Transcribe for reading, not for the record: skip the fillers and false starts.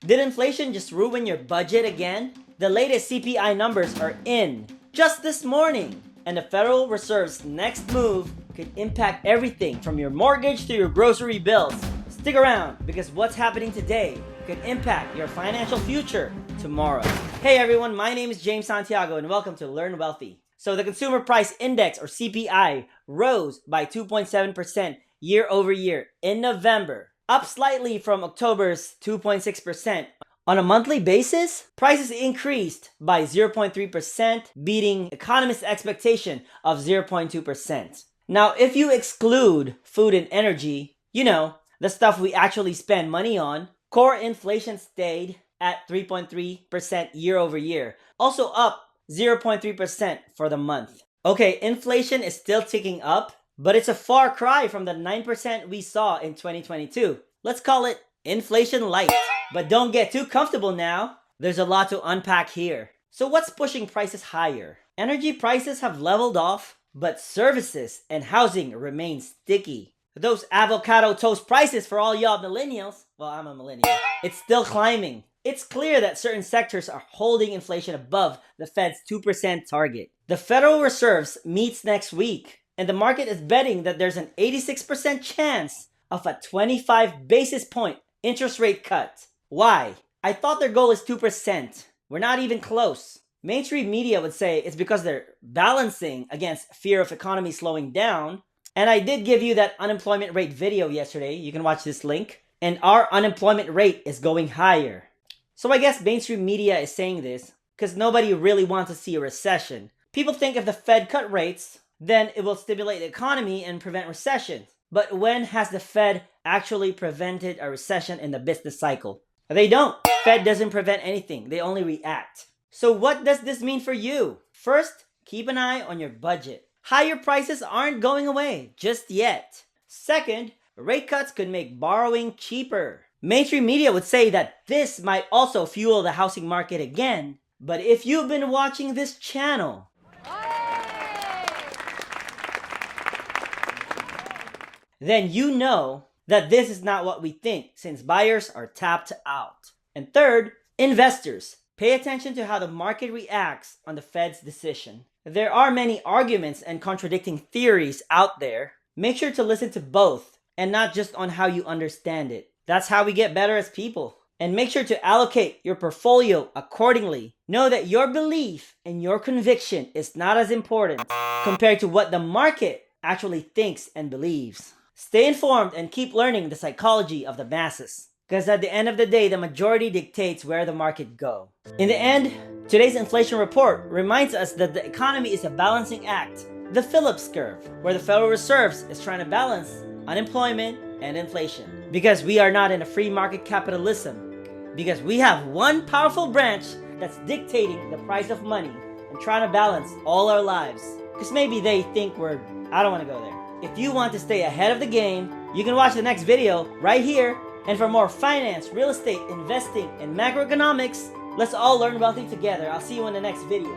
Did inflation just ruin your budget again? The latest CPI numbers are in just this morning, and the Federal Reserve's next move could impact everything from your mortgage to your grocery bills. Stick around, because what's happening today could impact your financial future tomorrow. Hey everyone, my name is James Santiago and welcome to Learn Wealthy. So the Consumer Price Index, or CPI, rose by 2.7% year over year in November, up slightly from October's 2.6%. On a monthly basis, prices increased by 0.3%, beating economists' expectation of 0.2%. Now, if you exclude food and energy, the stuff we actually spend money on, core inflation stayed at 3.3% year over year, also up 0.3% for the month. Okay, inflation is still ticking up, but it's a far cry from the 9% we saw in 2022. Let's call it inflation light. But don't get too comfortable now. There's a lot to unpack here. So what's pushing prices higher? Energy prices have leveled off, but services and housing remain sticky. Those avocado toast prices for all y'all millennials, well, I'm a millennial, it's still climbing. It's clear that certain sectors are holding inflation above the Fed's 2% target. The Federal Reserve meets next week, and the market is betting that there's an 86% chance of a 25 basis point interest rate cut. Why? I thought their goal is 2%. We're not even close. Mainstream media would say it's because they're balancing against fear of economy slowing down. And I did give you that unemployment rate video yesterday. You can watch this link. And our unemployment rate is going higher. So I guess mainstream media is saying this because nobody really wants to see a recession. People think if the Fed cut rates, then it will stimulate the economy and prevent recession. But when has the Fed actually prevented a recession in the business cycle? They don't. Fed doesn't prevent anything. They only react. So what does this mean for you? First, keep an eye on your budget. Higher prices aren't going away just yet. Second, rate cuts could make borrowing cheaper. Mainstream media would say that this might also fuel the housing market again. But if you've been watching this channel, then you know that this is not what we think, since buyers are tapped out. And third, investors, pay attention to how the market reacts on the Fed's decision. There are many arguments and contradicting theories out there. Make sure to listen to both and not just on how you understand it. That's how we get better as people. And make sure to allocate your portfolio accordingly. Know that your belief and your conviction is not as important compared to what the market actually thinks and believes. Stay informed and keep learning the psychology of the masses. Because at the end of the day, the majority dictates where the market go. In the end, today's inflation report reminds us that the economy is a balancing act. The Phillips curve, where the Federal Reserve is trying to balance unemployment and inflation. Because we are not in a free market capitalism. Because we have one powerful branch that's dictating the price of money and trying to balance all our lives. Because maybe they think I don't want to go there. If you want to stay ahead of the game, you can watch the next video right here. And for more finance, real estate, investing, and macroeconomics, let's all learn wealthy together. I'll see you in the next video.